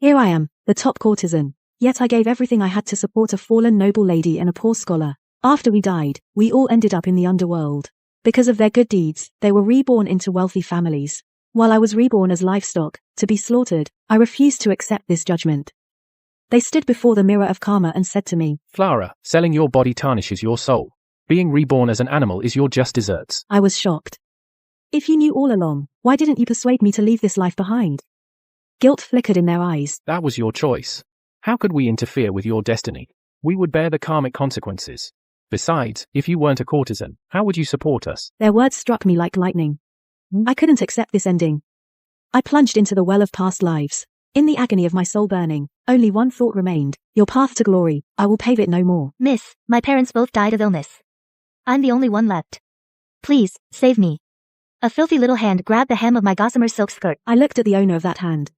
Here I am, the top courtesan. Yet I gave everything I had to support a fallen noble lady and a poor scholar. After we died, we all ended up in the underworld. Because of their good deeds, they were reborn into wealthy families. While I was reborn as livestock, to be slaughtered, I refused to accept this judgment. They stood before the mirror of karma and said to me, Clara, selling your body tarnishes your soul. Being reborn as an animal is your just desserts. I was shocked. If you knew all along, why didn't you persuade me to leave this life behind? Guilt flickered in their eyes. That was your choice. How could we interfere with your destiny? We would bear the karmic consequences. Besides, if you weren't a courtesan, how would you support us? Their words struck me like lightning. I couldn't accept this ending. I plunged into the well of past lives. In the agony of my soul burning, only one thought remained. Your path to glory, I will pave it no more. Miss, my parents both died of illness. I'm the only one left. Please, save me. A filthy little hand grabbed the hem of my gossamer silk skirt. I looked at the owner of that hand.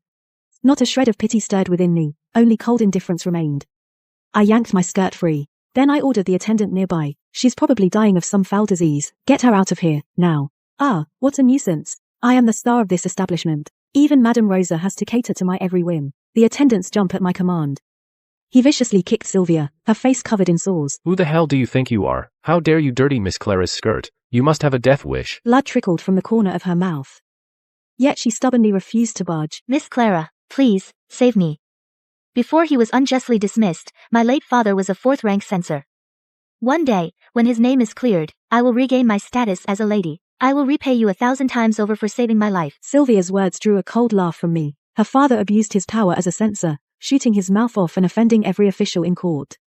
Not a shred of pity stirred within me, only cold indifference remained. I yanked my skirt free. Then I ordered the attendant nearby. She's probably dying of some foul disease. Get her out of here, now. Ah, what a nuisance. I am the star of this establishment. Even Madame Rosa has to cater to my every whim. The attendants jump at my command. He viciously kicked Sylvia, her face covered in sores. Who the hell do you think you are? How dare you dirty Miss Clara's skirt? You must have a death wish. Blood trickled from the corner of her mouth. Yet she stubbornly refused to budge. Miss Clara, please, save me. Before he was unjustly dismissed, my late father was a fourth-rank censor. One day, when his name is cleared, I will regain my status as a lady. I will repay you 1,000 times over for saving my life. Sylvia's words drew a cold laugh from me. Her father abused his power as a censor, shooting his mouth off and offending every official in court.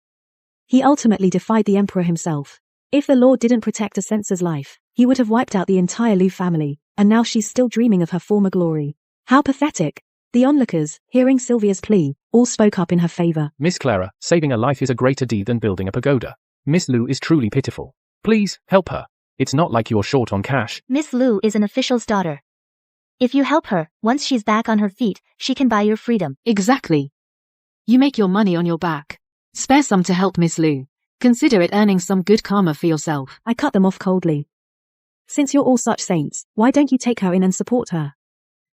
He ultimately defied the emperor himself. If the Lord didn't protect a censor's life, he would have wiped out the entire Liu family, and now she's still dreaming of her former glory. How pathetic. The onlookers, hearing Sylvia's plea, all spoke up in her favor. Miss Clara, saving a life is a greater deed than building a pagoda. Miss Liu is truly pitiful. Please, help her. It's not like you're short on cash. Miss Liu is an official's daughter. If you help her, once she's back on her feet, she can buy your freedom. Exactly. You make your money on your back. Spare some to help Miss Liu. Consider it earning some good karma for yourself. I cut them off coldly. Since you're all such saints, why don't you take her in and support her?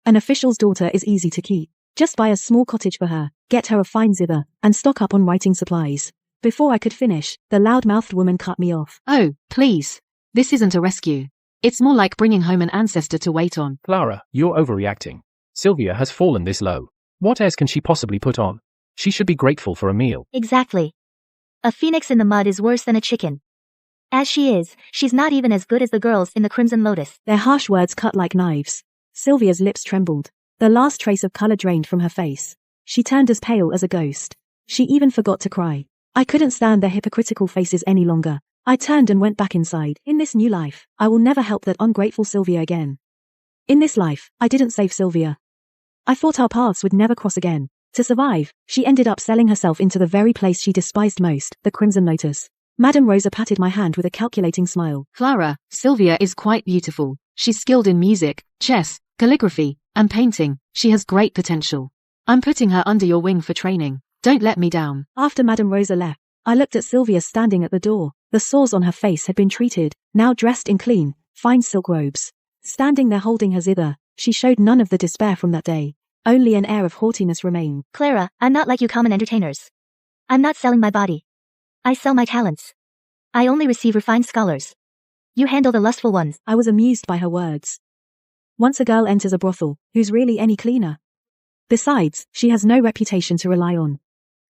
An official's daughter is easy to keep. Just buy a small cottage for her, get her a fine zither, and stock up on writing supplies. Before I could finish, the loud-mouthed woman cut me off. Oh, please. This isn't a rescue. It's more like bringing home an ancestor to wait on. Clara, you're overreacting. Sylvia has fallen this low. What else can she possibly put on? She should be grateful for a meal. Exactly. A phoenix in the mud is worse than a chicken. As she is, she's not even as good as the girls in the Crimson Lotus. Their harsh words cut like knives. Sylvia's lips trembled. The last trace of color drained from her face. She turned as pale as a ghost. She even forgot to cry. I couldn't stand their hypocritical faces any longer. I turned and went back inside. In this new life, I will never help that ungrateful Sylvia again. In this life, I didn't save Sylvia. I thought our paths would never cross again. To survive, she ended up selling herself into the very place she despised most, the Crimson Lotus. Madame Rosa patted my hand with a calculating smile. Clara, Sylvia is quite beautiful. She's skilled in music, chess, calligraphy, and painting. She has great potential. I'm putting her under your wing for training. Don't let me down. After Madame Rosa left, I looked at Sylvia standing at the door. The sores on her face had been treated, now dressed in clean, fine silk robes. Standing there holding her zither, she showed none of the despair from that day. Only an air of haughtiness remained. Clara, I'm not like you common entertainers. I'm not selling my body. I sell my talents. I only receive refined scholars. You handle the lustful ones. I was amused by her words. Once a girl enters a brothel, who's really any cleaner? Besides, she has no reputation to rely on.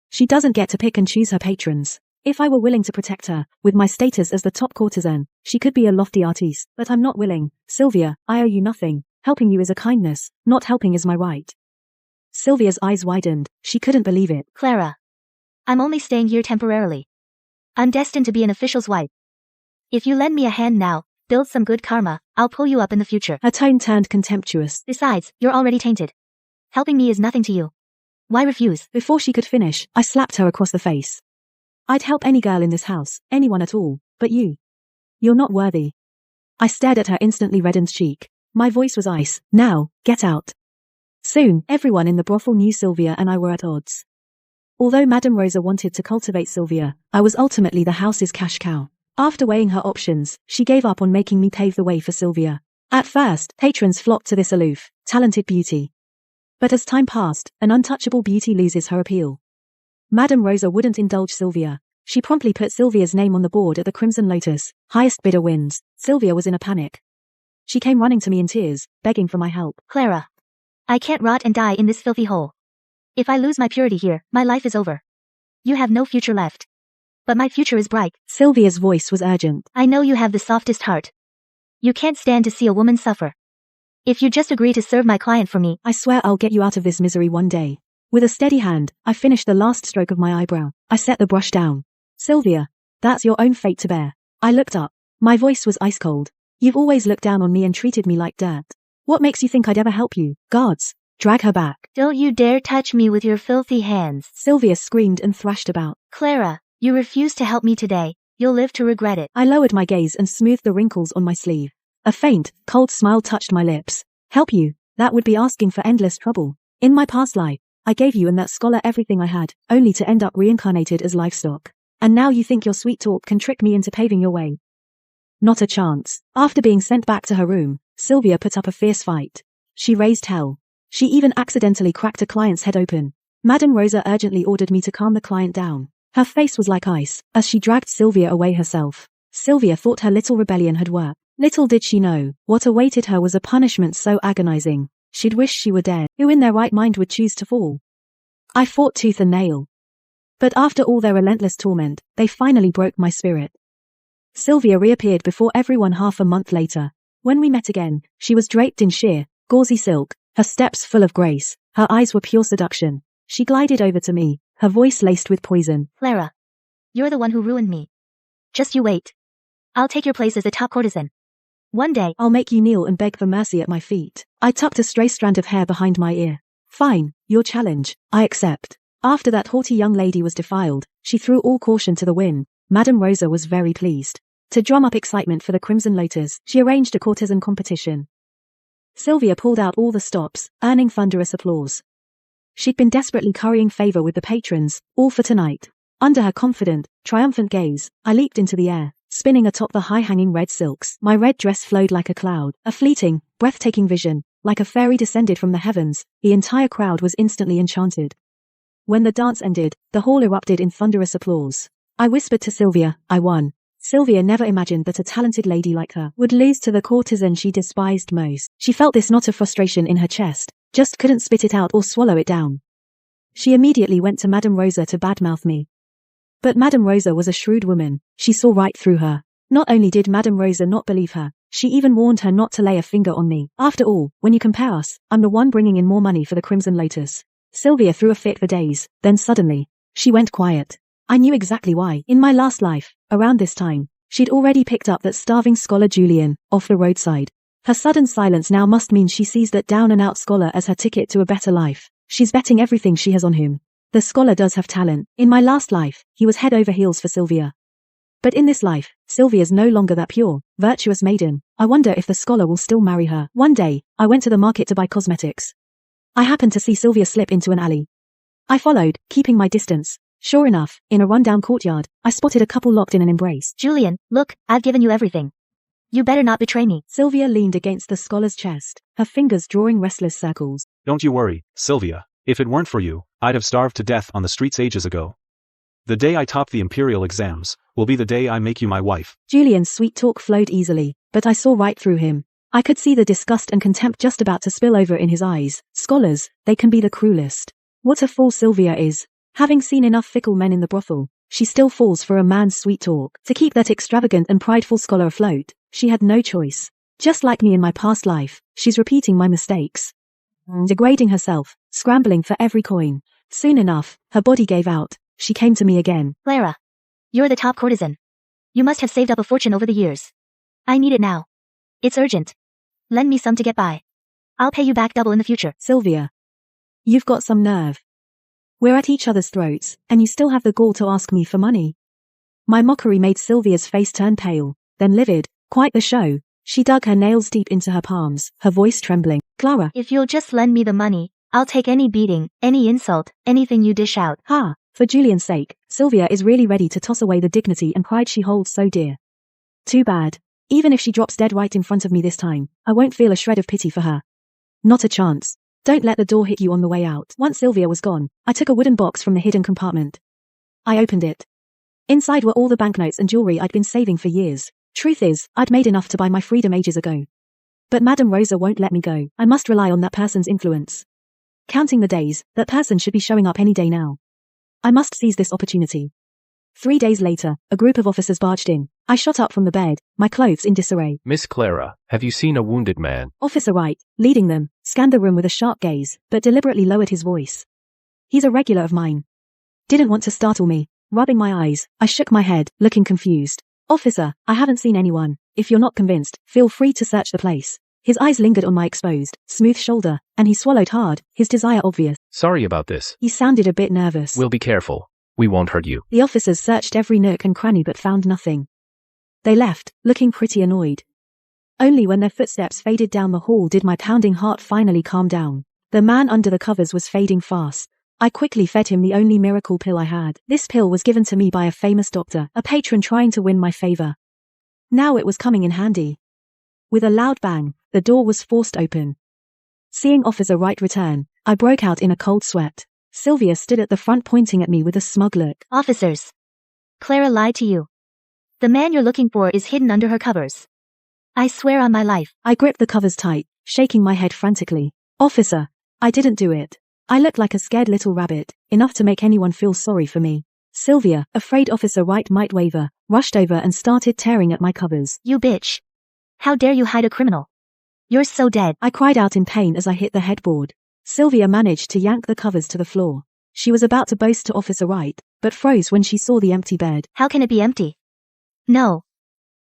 She doesn't get to pick and choose her patrons. If I were willing to protect her, with my status as the top courtesan, she could be a lofty artiste. But I'm not willing. Sylvia, I owe you nothing. Helping you is a kindness, not helping is my right. Sylvia's eyes widened. She couldn't believe it. Clara. I'm only staying here temporarily. I'm destined to be an official's wife. If you lend me a hand now, build some good karma, I'll pull you up in the future. Her tone turned contemptuous. Besides, you're already tainted. Helping me is nothing to you. Why refuse? Before she could finish, I slapped her across the face. I'd help any girl in this house, anyone at all, but you. You're not worthy. I stared at her instantly reddened cheek. My voice was ice. Now, get out. Soon, everyone in the brothel knew Sylvia and I were at odds. Although Madame Rosa wanted to cultivate Sylvia, I was ultimately the house's cash cow. After weighing her options, she gave up on making me pave the way for Sylvia. At first, patrons flocked to this aloof, talented beauty. But as time passed, an untouchable beauty loses her appeal. Madame Rosa wouldn't indulge Sylvia. She promptly put Sylvia's name on the board at the Crimson Lotus. Highest bidder wins. Sylvia was in a panic. She came running to me in tears, begging for my help. Clara. I can't rot and die in this filthy hole. If I lose my purity here, my life is over. You have no future left. But my future is bright. Sylvia's voice was urgent. I know you have the softest heart. You can't stand to see a woman suffer. If you just agree to serve my client for me, I swear I'll get you out of this misery one day. With a steady hand, I finished the last stroke of my eyebrow. I set the brush down. Sylvia, that's your own fate to bear. I looked up. My voice was ice cold. You've always looked down on me and treated me like dirt. What makes you think I'd ever help you? Guards, drag her back. Don't you dare touch me with your filthy hands. Sylvia screamed and thrashed about. Clara, you refuse to help me today. You'll live to regret it. I lowered my gaze and smoothed the wrinkles on my sleeve. A faint, cold smile touched my lips. Help you? That would be asking for endless trouble. In my past life, I gave you and that scholar everything I had, only to end up reincarnated as livestock. And now you think your sweet talk can trick me into paving your way? Not a chance. After being sent back to her room, Sylvia put up a fierce fight. She raised hell. She even accidentally cracked a client's head open. Madame Rosa urgently ordered me to calm the client down. Her face was like ice, as she dragged Sylvia away herself. Sylvia thought her little rebellion had worked. Little did she know, what awaited her was a punishment so agonizing. She'd wish she were dead. Who in their right mind would choose to fall? I fought tooth and nail. But after all their relentless torment, they finally broke my spirit. Sylvia reappeared before everyone half a month later. When we met again, she was draped in sheer, gauzy silk, her steps full of grace, her eyes were pure seduction. She glided over to me, her voice laced with poison. Clara. You're the one who ruined me. Just you wait. I'll take your place as the top courtesan. One day, I'll make you kneel and beg for mercy at my feet. I tucked a stray strand of hair behind my ear. Fine, your challenge, I accept. After that haughty young lady was defiled, she threw all caution to the wind. Madame Rosa was very pleased. To drum up excitement for the Crimson Lotus, she arranged a courtesan competition. Sylvia pulled out all the stops, earning thunderous applause. She'd been desperately currying favor with the patrons, all for tonight. Under her confident, triumphant gaze, I leaped into the air, spinning atop the high-hanging red silks. My red dress flowed like a cloud, a fleeting, breathtaking vision, like a fairy descended from the heavens. The entire crowd was instantly enchanted. When the dance ended, the hall erupted in thunderous applause. I whispered to Sylvia, I won. Sylvia never imagined that a talented lady like her would lose to the courtesan she despised most. She felt this knot of frustration in her chest, just couldn't spit it out or swallow it down. She immediately went to Madame Rosa to badmouth me. But Madame Rosa was a shrewd woman. She saw right through her. Not only did Madame Rosa not believe her, she even warned her not to lay a finger on me. After all, when you compare us, I'm the one bringing in more money for the Crimson Lotus. Sylvia threw a fit for days, then suddenly, she went quiet. I knew exactly why. In my last life, around this time, she'd already picked up that starving scholar Julian, off the roadside. Her sudden silence now must mean she sees that down-and-out scholar as her ticket to a better life. She's betting everything she has on him. The scholar does have talent. In my last life, he was head over heels for Sylvia. But in this life, Sylvia's no longer that pure, virtuous maiden. I wonder if the scholar will still marry her. One day, I went to the market to buy cosmetics. I happened to see Sylvia slip into an alley. I followed, keeping my distance. Sure enough, in a rundown courtyard, I spotted a couple locked in an embrace. Julian, look, I've given you everything. You better not betray me. Sylvia leaned against the scholar's chest, her fingers drawing restless circles. Don't you worry, Sylvia. If it weren't for you, I'd have starved to death on the streets ages ago. The day I top the imperial exams will be the day I make you my wife. Julian's sweet talk flowed easily, but I saw right through him. I could see the disgust and contempt just about to spill over in his eyes. Scholars, they can be the cruelest. What a fool Sylvia is. Having seen enough fickle men in the brothel, she still falls for a man's sweet talk. To keep that extravagant and prideful scholar afloat, she had no choice. Just like me in my past life, she's repeating my mistakes. Degrading herself, scrambling for every coin. Soon enough, her body gave out. She came to me again. Clara. You're the top courtesan. You must have saved up a fortune over the years. I need it now. It's urgent. Lend me some to get by. I'll pay you back double in the future. Sylvia. You've got some nerve. We're at each other's throats, and you still have the gall to ask me for money. My mockery made Sylvia's face turn pale, then livid. Quite the show. She dug her nails deep into her palms, her voice trembling. Clara. If you'll just lend me the money, I'll take any beating, any insult, anything you dish out. Ha! For Julian's sake, Sylvia is really ready to toss away the dignity and pride she holds so dear. Too bad. Even if she drops dead right in front of me this time, I won't feel a shred of pity for her. Not a chance. Don't let the door hit you on the way out. Once Sylvia was gone, I took a wooden box from the hidden compartment. I opened it. Inside were all the banknotes and jewelry I'd been saving for years. Truth is, I'd made enough to buy my freedom ages ago. But Madame Rosa won't let me go. I must rely on that person's influence. Counting the days, that person should be showing up any day now. I must seize this opportunity. 3 days later, a group of officers barged in. I shot up from the bed, my clothes in disarray. Miss Clara, have you seen a wounded man? Officer Wright, leading them, scanned the room with a sharp gaze, but deliberately lowered his voice. He's a regular of mine. Didn't want to startle me. Rubbing my eyes, I shook my head, looking confused. Officer, I haven't seen anyone. If you're not convinced, feel free to search the place. His eyes lingered on my exposed, smooth shoulder, and he swallowed hard, his desire obvious. Sorry about this. He sounded a bit nervous. We'll be careful. We won't hurt you. The officers searched every nook and cranny but found nothing. They left, looking pretty annoyed. Only when their footsteps faded down the hall did my pounding heart finally calm down. The man under the covers was fading fast. I quickly fed him the only miracle pill I had. This pill was given to me by a famous doctor, a patron trying to win my favor. Now it was coming in handy. With a loud bang, the door was forced open. Seeing Officer Wright return, I broke out in a cold sweat. Sylvia stood at the front pointing at me with a smug look. Officers. Clara lied to you. The man you're looking for is hidden under her covers. I swear on my life. I gripped the covers tight, shaking my head frantically. Officer, I didn't do it. I looked like a scared little rabbit, enough to make anyone feel sorry for me. Sylvia, afraid Officer Wright might waver, rushed over and started tearing at my covers. You bitch. How dare you hide a criminal? You're so dead. I cried out in pain as I hit the headboard. Sylvia managed to yank the covers to the floor. She was about to boast to Officer Wright, but froze when she saw the empty bed. How can it be empty? No.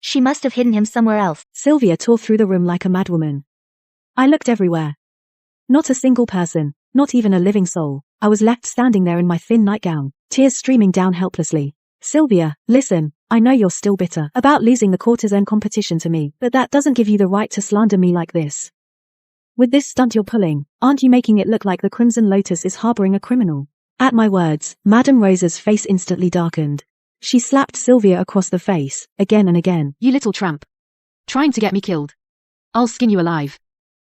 She must have hidden him somewhere else. Sylvia tore through the room like a madwoman. I looked everywhere. Not a single person, not even a living soul. I was left standing there in my thin nightgown, tears streaming down helplessly. Sylvia, listen, I know you're still bitter about losing the courtesan competition to me, but that doesn't give you the right to slander me like this. With this stunt you're pulling, aren't you making it look like the Crimson Lotus is harboring a criminal? At my words, Madame Rosa's face instantly darkened. She slapped Sylvia across the face, again and again. You little tramp. Trying to get me killed. I'll skin you alive.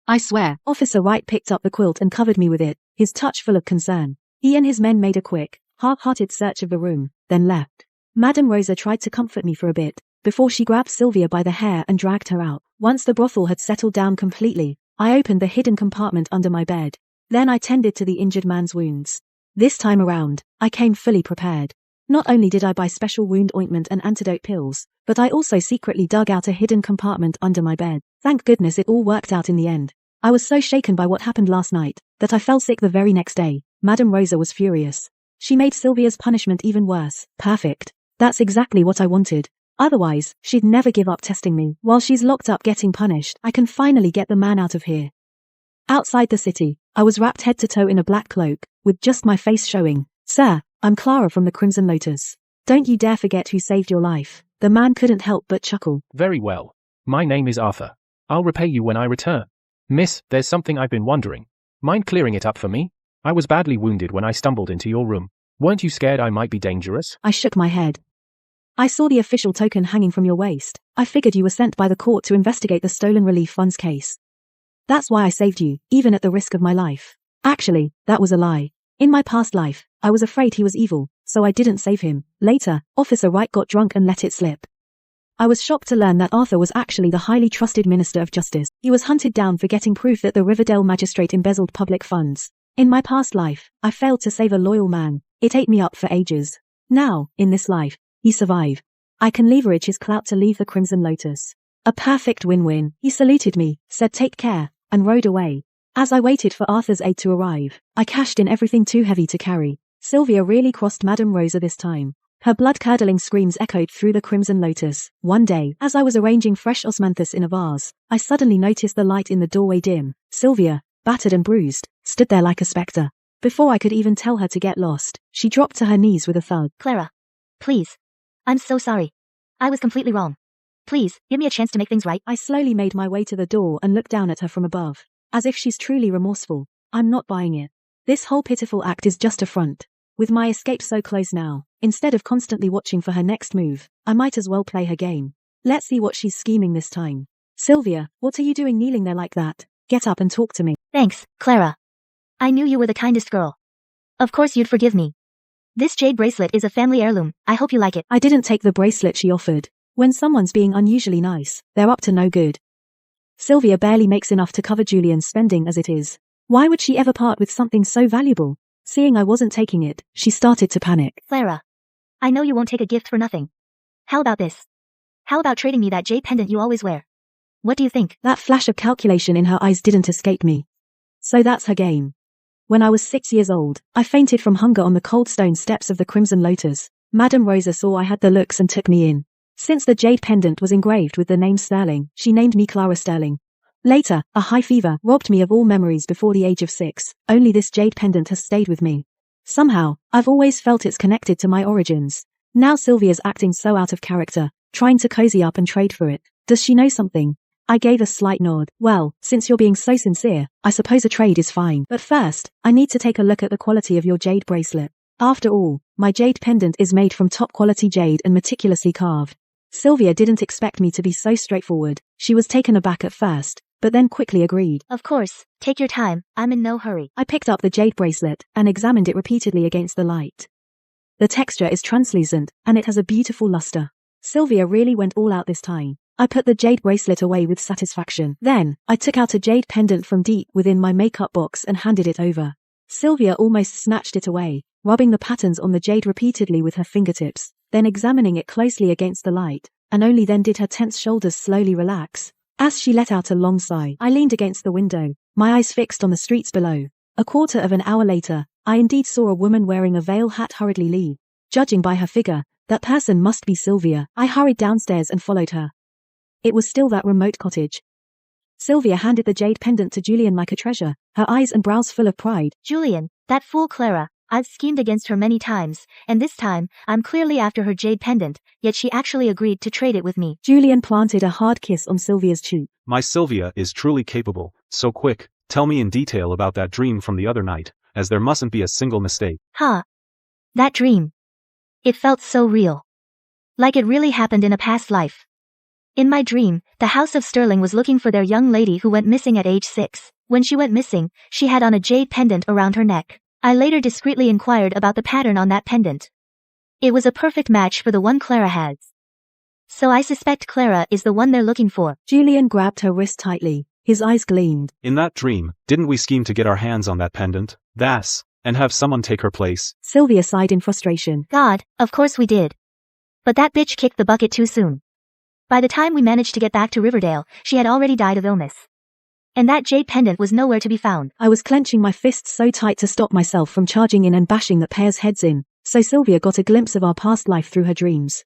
I swear. Officer Wright picked up the quilt and covered me with it, his touch full of concern. He and his men made a quick, half-hearted search of the room, then left. Madame Rosa tried to comfort me for a bit, before she grabbed Sylvia by the hair and dragged her out. Once the brothel had settled down completely, I opened the hidden compartment under my bed. Then I tended to the injured man's wounds. This time around, I came fully prepared. Not only did I buy special wound ointment and antidote pills, but I also secretly dug out a hidden compartment under my bed. Thank goodness it all worked out in the end. I was so shaken by what happened last night, that I fell sick the very next day. Madame Rosa was furious. She made Sylvia's punishment even worse. Perfect. That's exactly what I wanted. Otherwise, she'd never give up testing me. While she's locked up getting punished, I can finally get the man out of here. Outside the city, I was wrapped head to toe in a black cloak, with just my face showing. Sir, I'm Clara from the Crimson Lotus. Don't you dare forget who saved your life. The man couldn't help but chuckle. Very well. My name is Arthur. I'll repay you when I return. Miss, there's something I've been wondering. Mind clearing it up for me? I was badly wounded when I stumbled into your room. Weren't you scared I might be dangerous? I shook my head. I saw the official token hanging from your waist. I figured you were sent by the court to investigate the stolen relief funds case. That's why I saved you, even at the risk of my life. Actually, that was a lie. In my past life, I was afraid he was evil, so I didn't save him. Later, Officer Wright got drunk and let it slip. I was shocked to learn that Arthur was actually the highly trusted Minister of Justice. He was hunted down for getting proof that the Riverdale magistrate embezzled public funds. In my past life, I failed to save a loyal man. It ate me up for ages. Now, in this life, he survived. I can leverage his clout to leave the Crimson Lotus. A perfect win-win. He saluted me, said take care, and rode away. As I waited for Arthur's aid to arrive, I cashed in everything too heavy to carry. Sylvia really crossed Madame Rosa this time. Her blood-curdling screams echoed through the Crimson Lotus. One day, as I was arranging fresh osmanthus in a vase, I suddenly noticed the light in the doorway dim. Sylvia, battered and bruised, stood there like a spectre. Before I could even tell her to get lost, she dropped to her knees with a thud. Clara. Please. I'm so sorry. I was completely wrong. Please, give me a chance to make things right. I slowly made my way to the door and looked down at her from above. As if she's truly remorseful. I'm not buying it. This whole pitiful act is just a front. With my escape so close now, instead of constantly watching for her next move, I might as well play her game. Let's see what she's scheming this time. Sylvia, what are you doing kneeling there like that? Get up and talk to me. Thanks, Clara. I knew you were the kindest girl. Of course you'd forgive me. This jade bracelet is a family heirloom. I hope you like it. I didn't take the bracelet she offered. When someone's being unusually nice, they're up to no good. Sylvia barely makes enough to cover Julian's spending as it is. Why would she ever part with something so valuable? Seeing I wasn't taking it, she started to panic. Clara. I know you won't take a gift for nothing. How about this? How about trading me that jade pendant you always wear? What do you think? That flash of calculation in her eyes didn't escape me. So that's her game. When I was 6 years old, I fainted from hunger on the cold stone steps of the Crimson Lotus. Madame Rosa saw I had the looks and took me in. Since the jade pendant was engraved with the name Sterling, she named me Clara Sterling. Later, a high fever robbed me of all memories before the age of 6. Only this jade pendant has stayed with me. Somehow, I've always felt it's connected to my origins. Now Sylvia's acting so out of character, trying to cozy up and trade for it. Does she know something? I gave a slight nod. Well, since you're being so sincere, I suppose a trade is fine. But first, I need to take a look at the quality of your jade bracelet. After all, my jade pendant is made from top quality jade and meticulously carved. Sylvia didn't expect me to be so straightforward. She was taken aback at first, but then quickly agreed. Of course, take your time, I'm in no hurry. I picked up the jade bracelet and examined it repeatedly against the light. The texture is translucent, and it has a beautiful luster. Sylvia really went all out this time. I put the jade bracelet away with satisfaction. Then, I took out a jade pendant from deep within my makeup box and handed it over. Sylvia almost snatched it away, rubbing the patterns on the jade repeatedly with her fingertips, then examining it closely against the light, and only then did her tense shoulders slowly relax. As she let out a long sigh, I leaned against the window, my eyes fixed on the streets below. A quarter of an hour later, I indeed saw a woman wearing a veil hat hurriedly leave. Judging by her figure, that person must be Sylvia. I hurried downstairs and followed her. It was still that remote cottage. Sylvia handed the jade pendant to Julian like a treasure, her eyes and brows full of pride. Julian, that fool Clara. I've schemed against her many times, and this time, I'm clearly after her jade pendant, yet she actually agreed to trade it with me. Julian planted a hard kiss on Sylvia's cheek. My Sylvia is truly capable. So quick, tell me in detail about that dream from the other night, as there mustn't be a single mistake. Huh. That dream. It felt so real. Like it really happened in a past life. In my dream, the House of Sterling was looking for their young lady who went missing at age 6. When she went missing, she had on a jade pendant around her neck. I later discreetly inquired about the pattern on that pendant. It was a perfect match for the one Clara has. So I suspect Clara is the one they're looking for. Julian grabbed her wrist tightly. His eyes gleamed. In that dream, didn't we scheme to get our hands on that pendant? And have someone take her place? Sylvia sighed in frustration. God, of course we did. But that bitch kicked the bucket too soon. By the time we managed to get back to Riverdale, she had already died of illness. And that jade pendant was nowhere to be found. I was clenching my fists so tight to stop myself from charging in and bashing the pair's heads in, so Sylvia got a glimpse of our past life through her dreams.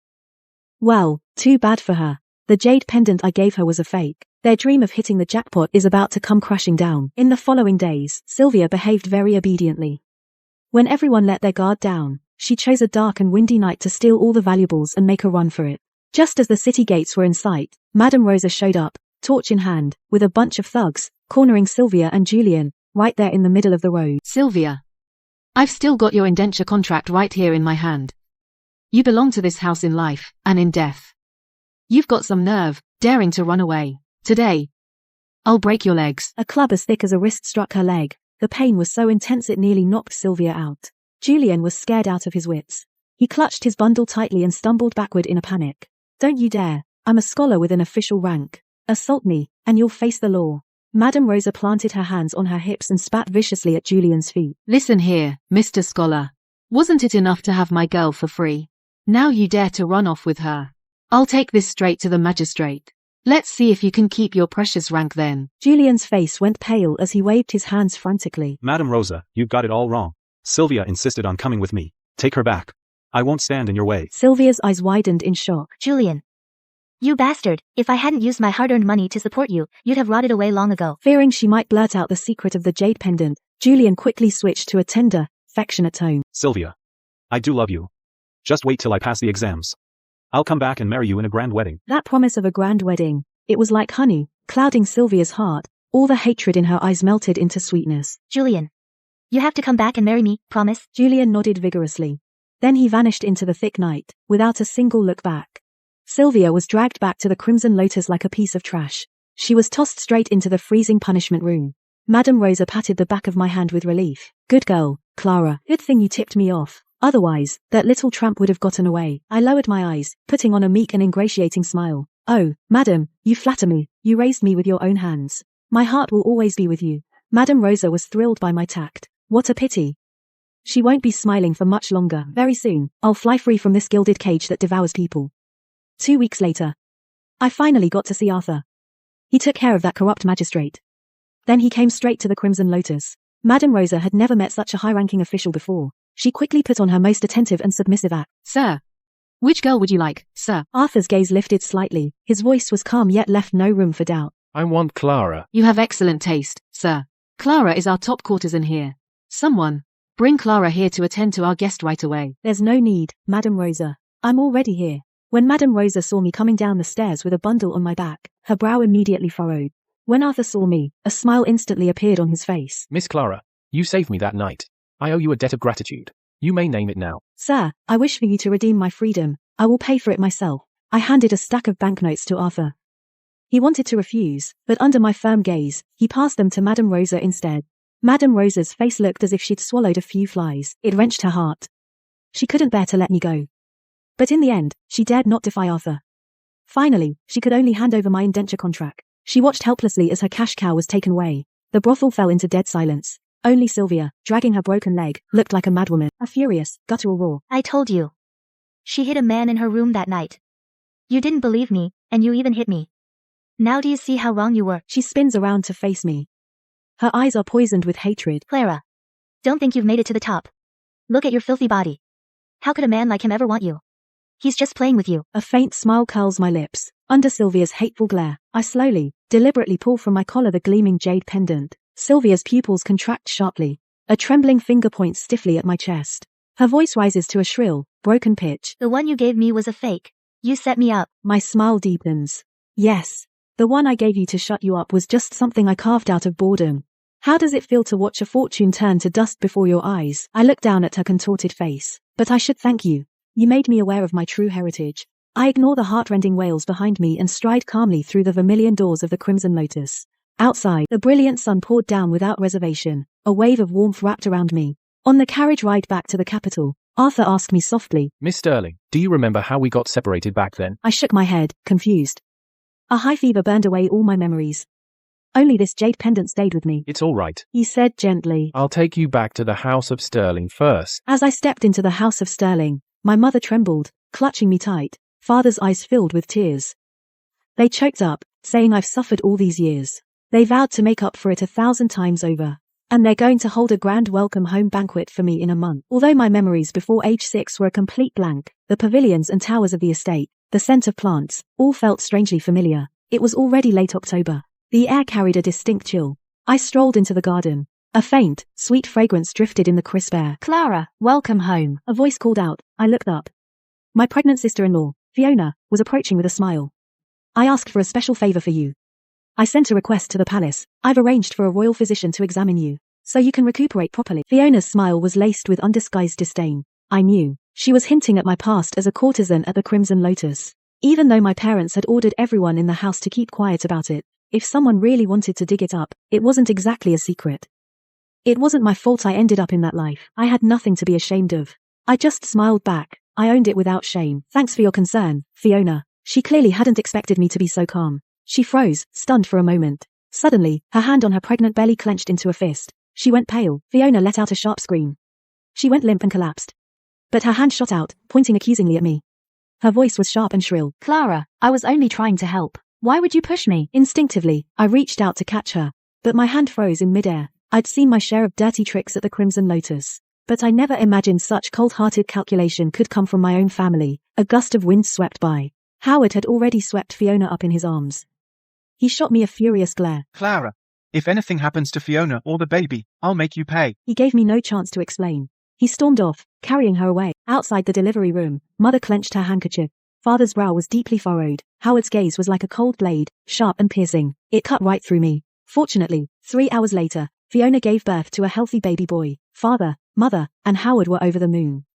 Well, too bad for her. The jade pendant I gave her was a fake. Their dream of hitting the jackpot is about to come crashing down. In the following days, Sylvia behaved very obediently. When everyone let their guard down, she chose a dark and windy night to steal all the valuables and make a run for it. Just as the city gates were in sight, Madame Rosa showed up, torch in hand, with a bunch of thugs, cornering Sylvia and Julian, right there in the middle of the road. Sylvia. I've still got your indenture contract right here in my hand. You belong to this house in life, and in death. You've got some nerve, daring to run away. Today, I'll break your legs. A club as thick as a wrist struck her leg. The pain was so intense it nearly knocked Sylvia out. Julian was scared out of his wits. He clutched his bundle tightly and stumbled backward in a panic. Don't you dare. I'm a scholar with an official rank. Assault me, and you'll face the law. Madame Rosa planted her hands on her hips and spat viciously at Julian's feet. Listen here, Mr. Scholar. Wasn't it enough to have my girl for free? Now you dare to run off with her. I'll take this straight to the magistrate. Let's see if you can keep your precious rank then. Julian's face went pale as he waved his hands frantically. Madame Rosa, you've got it all wrong. Sylvia insisted on coming with me. Take her back. I won't stand in your way. Sylvia's eyes widened in shock. Julian. You bastard, if I hadn't used my hard-earned money to support you, you'd have rotted away long ago. Fearing she might blurt out the secret of the jade pendant, Julian quickly switched to a tender, affectionate tone. Sylvia. I do love you. Just wait till I pass the exams. I'll come back and marry you in a grand wedding. That promise of a grand wedding, it was like honey, clouding Sylvia's heart. All the hatred in her eyes melted into sweetness. Julian. You have to come back and marry me, promise? Julian nodded vigorously. Then he vanished into the thick night, without a single look back. Sylvia was dragged back to the Crimson Lotus like a piece of trash. She was tossed straight into the freezing punishment room. Madame Rosa patted the back of my hand with relief. Good girl, Clara. Good thing you tipped me off. Otherwise, that little tramp would have gotten away. I lowered my eyes, putting on a meek and ingratiating smile. Oh, madam, you flatter me. You raised me with your own hands. My heart will always be with you. Madame Rosa was thrilled by my tact. What a pity. She won't be smiling for much longer. Very soon, I'll fly free from this gilded cage that devours people. 2 weeks later, I finally got to see Arthur. He took care of that corrupt magistrate. Then he came straight to the Crimson Lotus. Madame Rosa had never met such a high-ranking official before. She quickly put on her most attentive and submissive act. Sir. Which girl would you like, sir? Arthur's gaze lifted slightly. His voice was calm yet left no room for doubt. I want Clara. You have excellent taste, sir. Clara is our top courtesan here. Someone, bring Clara here to attend to our guest right away. There's no need, Madame Rosa. I'm already here. When Madame Rosa saw me coming down the stairs with a bundle on my back, her brow immediately furrowed. When Arthur saw me, a smile instantly appeared on his face. Miss Clara, you saved me that night. I owe you a debt of gratitude. You may name it now. Sir, I wish for you to redeem my freedom. I will pay for it myself. I handed a stack of banknotes to Arthur. He wanted to refuse, but under my firm gaze, he passed them to Madame Rosa instead. Madame Rosa's face looked as if she'd swallowed a few flies. It wrenched her heart. She couldn't bear to let me go. But in the end, she dared not defy Arthur. Finally, she could only hand over my indenture contract. She watched helplessly as her cash cow was taken away. The brothel fell into dead silence. Only Sylvia, dragging her broken leg, looked like a madwoman. A furious, guttural roar. I told you. She hit a man in her room that night. You didn't believe me, and you even hit me. Now do you see how wrong you were? She spins around to face me. Her eyes are poisoned with hatred. Clara. Don't think you've made it to the top. Look at your filthy body. How could a man like him ever want you? He's just playing with you. A faint smile curls my lips. Under Sylvia's hateful glare, I slowly, deliberately pull from my collar the gleaming jade pendant. Sylvia's pupils contract sharply. A trembling finger points stiffly at my chest. Her voice rises to a shrill, broken pitch. The one you gave me was a fake. You set me up. My smile deepens. Yes. The one I gave you to shut you up was just something I carved out of boredom. How does it feel to watch a fortune turn to dust before your eyes? I look down at her contorted face. But I should thank you. You made me aware of my true heritage. I ignore the heart-rending wails behind me and stride calmly through the vermilion doors of the Crimson Lotus. Outside, the brilliant sun poured down without reservation. A wave of warmth wrapped around me. On the carriage ride back to the capital, Arthur asked me softly, Miss Sterling, do you remember how we got separated back then? I shook my head, confused. A high fever burned away all my memories. Only this jade pendant stayed with me. It's all right, he said gently. I'll take you back to the House of Sterling first. As I stepped into the House of Sterling, my mother trembled, clutching me tight. Father's eyes filled with tears. They choked up, saying I've suffered all these years. They vowed to make up for it 1,000 times over. And they're going to hold a grand welcome home banquet for me in a month. Although my memories before age 6 were a complete blank, the pavilions and towers of the estate, the scent of plants, all felt strangely familiar. It was already late October. The air carried a distinct chill. I strolled into the garden. A faint, sweet fragrance drifted in the crisp air. Clara, welcome home. A voice called out. I looked up. My pregnant sister-in-law, Fiona, was approaching with a smile. I asked for a special favor for you. I sent a request to the palace. I've arranged for a royal physician to examine you, so you can recuperate properly. Fiona's smile was laced with undisguised disdain. I knew. She was hinting at my past as a courtesan at the Crimson Lotus. Even though my parents had ordered everyone in the house to keep quiet about it, if someone really wanted to dig it up, it wasn't exactly a secret. It wasn't my fault I ended up in that life. I had nothing to be ashamed of. I just smiled back. I owned it without shame. Thanks for your concern, Fiona. She clearly hadn't expected me to be so calm. She froze, stunned for a moment. Suddenly, her hand on her pregnant belly clenched into a fist. She went pale. Fiona let out a sharp scream. She went limp and collapsed. But her hand shot out, pointing accusingly at me. Her voice was sharp and shrill. Clara, I was only trying to help. Why would you push me? Instinctively, I reached out to catch her. But my hand froze in midair. I'd seen my share of dirty tricks at the Crimson Lotus. But I never imagined such cold-hearted calculation could come from my own family. A gust of wind swept by. Howard had already swept Fiona up in his arms. He shot me a furious glare. Clara, if anything happens to Fiona or the baby, I'll make you pay. He gave me no chance to explain. He stormed off, carrying her away. Outside the delivery room, Mother clenched her handkerchief. Father's brow was deeply furrowed. Howard's gaze was like a cold blade, sharp and piercing. It cut right through me. Fortunately, 3 hours later, Fiona gave birth to a healthy baby boy. Father, Mother, and Howard were over the moon.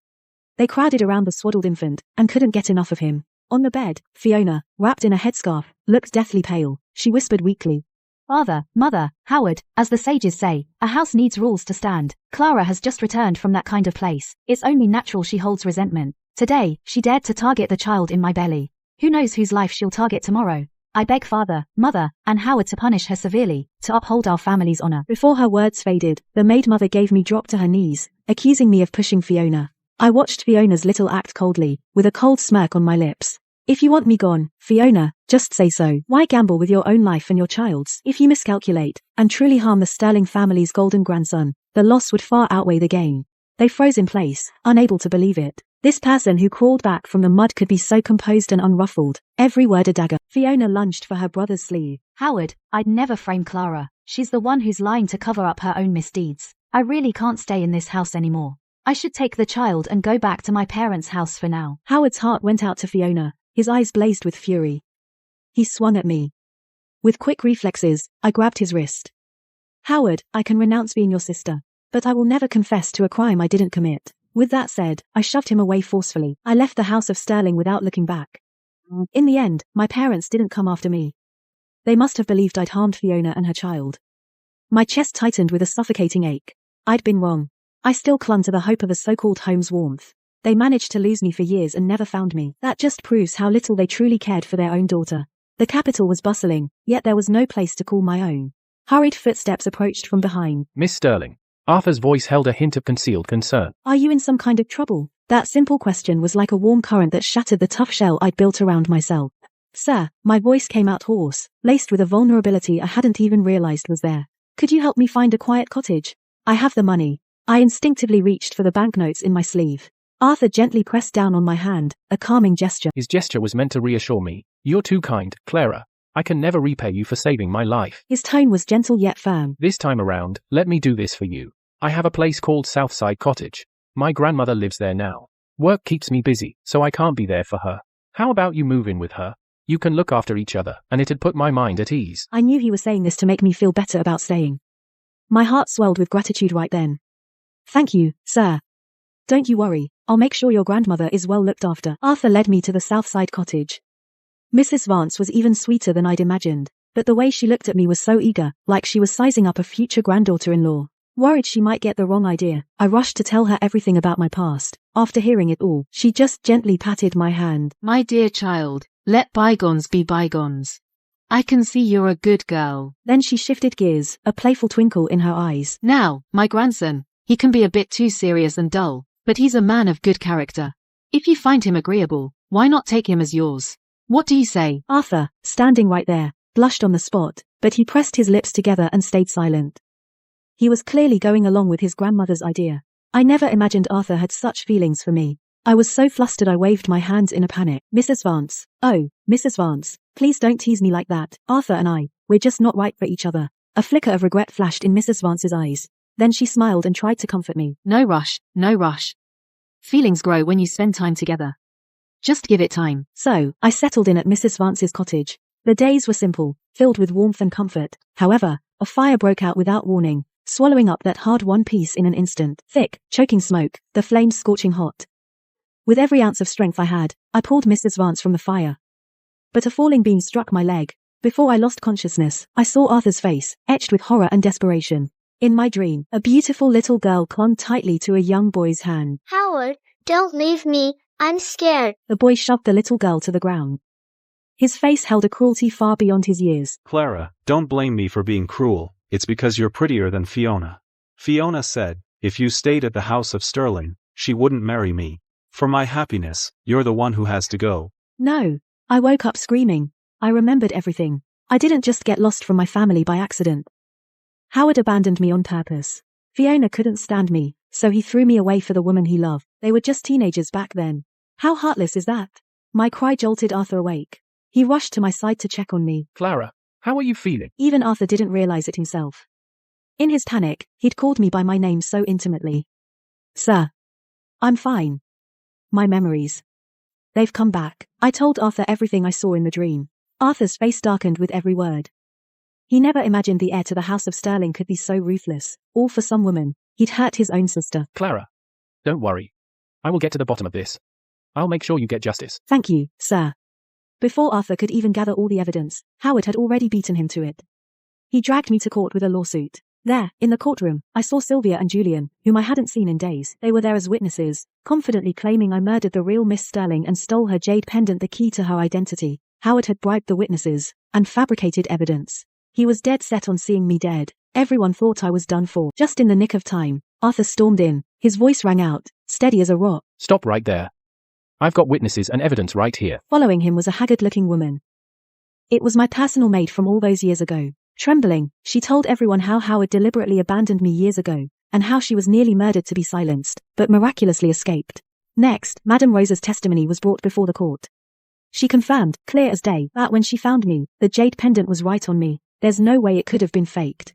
They crowded around the swaddled infant, and couldn't get enough of him. On the bed, Fiona, wrapped in a headscarf, looked deathly pale. She whispered weakly, Father, mother, Howard, as the sages say, a house needs rules to stand. Clara has just returned from that kind of place. It's only natural she holds resentment. Today, she dared to target the child in my belly. Who knows whose life she'll target tomorrow? I beg father, mother, and Howard to punish her severely, to uphold our family's honor. Before her words faded, the maid mother gave me drop to her knees, accusing me of pushing Fiona. I watched Fiona's little act coldly, with a cold smirk on my lips. If you want me gone, Fiona, just say so. Why gamble with your own life and your child's? If you miscalculate, and truly harm the Sterling family's golden grandson, the loss would far outweigh the gain. They froze in place, unable to believe it. This person who crawled back from the mud could be so composed and unruffled, every word a dagger. Fiona lunged for her brother's sleeve. Howard, I'd never frame Clara. She's the one who's lying to cover up her own misdeeds. I really can't stay in this house anymore. I should take the child and go back to my parents' house for now. Howard's heart went out to Fiona. His eyes blazed with fury. He swung at me. With quick reflexes, I grabbed his wrist. Howard, I can renounce being your sister, but I will never confess to a crime I didn't commit. With that said, I shoved him away forcefully. I left the house of Sterling without looking back. In the end, my parents didn't come after me. They must have believed I'd harmed Fiona and her child. My chest tightened with a suffocating ache. I'd been wrong. I still clung to the hope of a so-called home's warmth. They managed to lose me for years and never found me. That just proves how little they truly cared for their own daughter. The capital was bustling, yet there was no place to call my own. Hurried footsteps approached from behind. Miss Sterling. Arthur's voice held a hint of concealed concern. Are you in some kind of trouble? That simple question was like a warm current that shattered the tough shell I'd built around myself. Sir, my voice came out hoarse, laced with a vulnerability I hadn't even realized was there. Could you help me find a quiet cottage? I have the money. I instinctively reached for the banknotes in my sleeve. Arthur gently pressed down on my hand, a calming gesture. His gesture was meant to reassure me. You're too kind, Clara. I can never repay you for saving my life. His tone was gentle yet firm. This time around, let me do this for you. I have a place called Southside Cottage. My grandmother lives there now. Work keeps me busy, so I can't be there for her. How about you move in with her? You can look after each other, and it'd put my mind at ease. I knew he was saying this to make me feel better about staying. My heart swelled with gratitude right then. Thank you, sir. Don't you worry, I'll make sure your grandmother is well looked after. Arthur led me to the Southside Cottage. Mrs. Vance was even sweeter than I'd imagined, but the way she looked at me was so eager, like she was sizing up a future granddaughter-in-law. Worried she might get the wrong idea, I rushed to tell her everything about my past. After hearing it all, she just gently patted my hand. My dear child, let bygones be bygones. I can see you're a good girl. Then she shifted gears, a playful twinkle in her eyes. Now, my grandson, he can be a bit too serious and dull, but he's a man of good character. If you find him agreeable, why not take him as yours? What do you say? Arthur, standing right there, blushed on the spot, but he pressed his lips together and stayed silent. He was clearly going along with his grandmother's idea. I never imagined Arthur had such feelings for me. I was so flustered I waved my hands in a panic. Mrs. Vance. Oh, Mrs. Vance. Please don't tease me like that. Arthur and we're just not right for each other. A flicker of regret flashed in Mrs. Vance's eyes. Then she smiled and tried to comfort me. No rush, no rush. Feelings grow when you spend time together. Just give it time. So, I settled in at Mrs. Vance's cottage. The days were simple, filled with warmth and comfort. However, a fire broke out without warning, swallowing up that hard-won peace in an instant. Thick, choking smoke, the flames scorching hot. With every ounce of strength I had, I pulled Mrs. Vance from the fire. But a falling beam struck my leg. Before I lost consciousness, I saw Arthur's face, etched with horror and desperation. In my dream, a beautiful little girl clung tightly to a young boy's hand. Howard, don't leave me. I'm scared. The boy shoved the little girl to the ground. His face held a cruelty far beyond his years. Clara, don't blame me for being cruel. It's because you're prettier than Fiona. Fiona said, if you stayed at the house of Sterling, she wouldn't marry me. For my happiness, you're the one who has to go. No. I woke up screaming. I remembered everything. I didn't just get lost from my family by accident. Howard abandoned me on purpose. Fiona couldn't stand me, so he threw me away for the woman he loved. They were just teenagers back then. How heartless is that? My cry jolted Arthur awake. He rushed to my side to check on me. Clara, how are you feeling? Even Arthur didn't realize it himself. In his panic, he'd called me by my name so intimately. Sir. I'm fine. My memories. They've come back. I told Arthur everything I saw in the dream. Arthur's face darkened with every word. He never imagined the heir to the House of Sterling could be so ruthless, all for some woman. He'd hurt his own sister. Clara, don't worry. I will get to the bottom of this. I'll make sure you get justice. Thank you, sir. Before Arthur could even gather all the evidence, Howard had already beaten him to it. He dragged me to court with a lawsuit. There, in the courtroom, I saw Sylvia and Julian, whom I hadn't seen in days. They were there as witnesses, confidently claiming I murdered the real Miss Sterling and stole her jade pendant, the key to her identity. Howard had bribed the witnesses and fabricated evidence. He was dead set on seeing me dead. Everyone thought I was done for. Just in the nick of time, Arthur stormed in. His voice rang out, steady as a rock. Stop right there. I've got witnesses and evidence right here. Following him was a haggard-looking woman. It was my personal maid from all those years ago. Trembling, she told everyone how Howard deliberately abandoned me years ago, and how she was nearly murdered to be silenced, but miraculously escaped. Next, Madame Rosa's testimony was brought before the court. She confirmed, clear as day, that when she found me, the jade pendant was right on me. There's no way it could have been faked.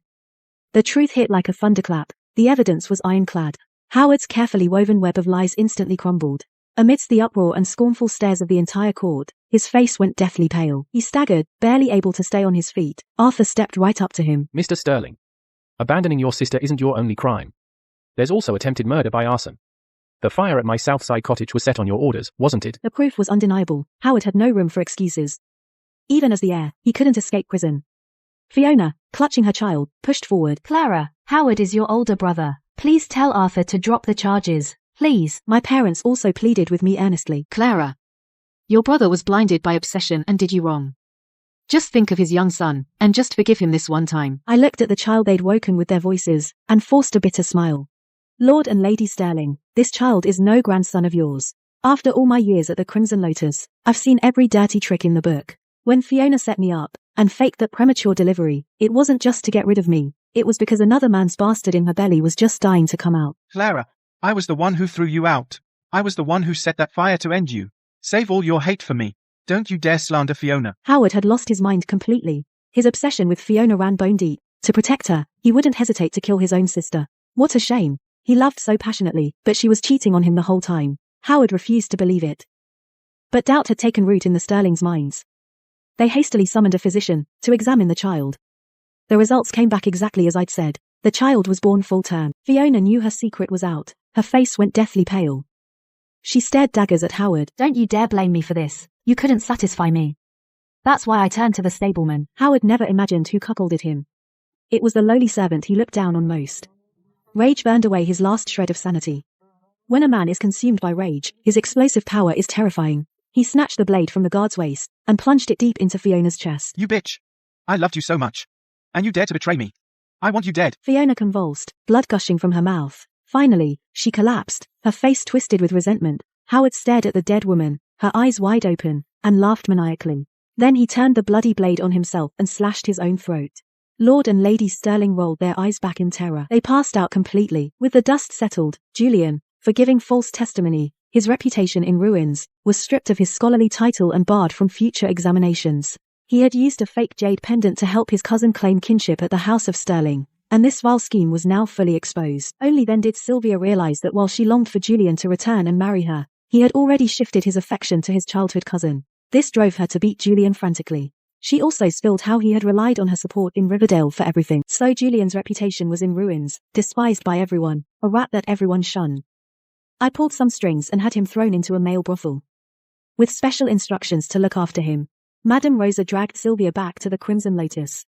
The truth hit like a thunderclap. The evidence was ironclad. Howard's carefully woven web of lies instantly crumbled. Amidst the uproar and scornful stares of the entire court, his face went deathly pale. He staggered, barely able to stay on his feet. Arthur stepped right up to him. Mr. Sterling, abandoning your sister isn't your only crime. There's also attempted murder by arson. The fire at my Southside cottage was set on your orders, wasn't it? The proof was undeniable. Howard had no room for excuses. Even as the heir, he couldn't escape prison. Fiona, clutching her child, pushed forward. Clara, Howard is your older brother. Please tell Arthur to drop the charges. Please. My parents also pleaded with me earnestly. Clara, your brother was blinded by obsession and did you wrong. Just think of his young son, and just forgive him this one time. I looked at the child they'd woken with their voices, and forced a bitter smile. Lord and Lady Sterling, this child is no grandson of yours. After all my years at the Crimson Lotus, I've seen every dirty trick in the book. When Fiona set me up, and faked that premature delivery, it wasn't just to get rid of me. It was because another man's bastard in her belly was just dying to come out. Clara, I was the one who threw you out. I was the one who set that fire to end you. Save all your hate for me. Don't you dare slander Fiona. Howard had lost his mind completely. His obsession with Fiona ran bone deep. To protect her, he wouldn't hesitate to kill his own sister. What a shame. He loved so passionately, but she was cheating on him the whole time. Howard refused to believe it. But doubt had taken root in the Sterlings' minds. They hastily summoned a physician to examine the child. The results came back exactly as I'd said. The child was born full term. Fiona knew her secret was out. Her face went deathly pale. She stared daggers at Howard. Don't you dare blame me for this. You couldn't satisfy me. That's why I turned to the stableman. Howard never imagined who cuckolded him. It was the lowly servant he looked down on most. Rage burned away his last shred of sanity. When a man is consumed by rage, his explosive power is terrifying. He snatched the blade from the guard's waist and plunged it deep into Fiona's chest. You bitch. I loved you so much. And you dare to betray me. I want you dead. Fiona convulsed, blood gushing from her mouth. Finally, she collapsed, her face twisted with resentment. Howard stared at the dead woman, her eyes wide open, and laughed maniacally. Then he turned the bloody blade on himself and slashed his own throat. Lord and Lady Sterling rolled their eyes back in terror. They passed out completely. With the dust settled, Julian, for giving false testimony, his reputation in ruins, was stripped of his scholarly title and barred from future examinations. He had used a fake jade pendant to help his cousin claim kinship at the House of Sterling, and this vile scheme was now fully exposed. Only then did Sylvia realize that while she longed for Julian to return and marry her, he had already shifted his affection to his childhood cousin. This drove her to beat Julian frantically. She also spilled how he had relied on her support in Riverdale for everything. So Julian's reputation was in ruins, despised by everyone, a rat that everyone shunned. I pulled some strings and had him thrown into a male brothel, with special instructions to look after him. Madame Rosa dragged Sylvia back to the Crimson Lotus.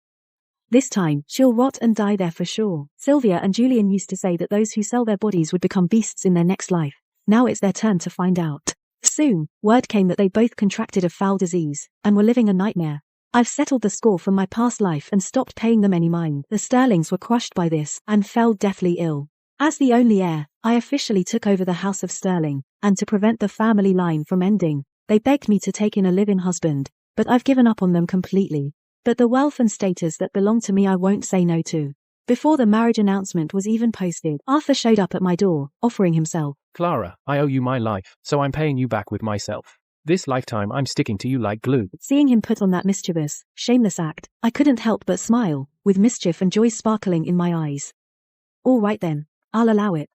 This time, she'll rot and die there for sure. Sylvia and Julian used to say that those who sell their bodies would become beasts in their next life. Now it's their turn to find out. Soon, word came that they both contracted a foul disease, and were living a nightmare. I've settled the score from my past life and stopped paying them any mind. The Sterlings were crushed by this, and fell deathly ill. As the only heir, I officially took over the House of Sterling, and to prevent the family line from ending, they begged me to take in a live-in husband, but I've given up on them completely. But the wealth and status that belong to me I won't say no to. Before the marriage announcement was even posted, Arthur showed up at my door, offering himself. Clara, I owe you my life, so I'm paying you back with myself. This lifetime I'm sticking to you like glue. Seeing him put on that mischievous, shameless act, I couldn't help but smile, with mischief and joy sparkling in my eyes. All right then, I'll allow it.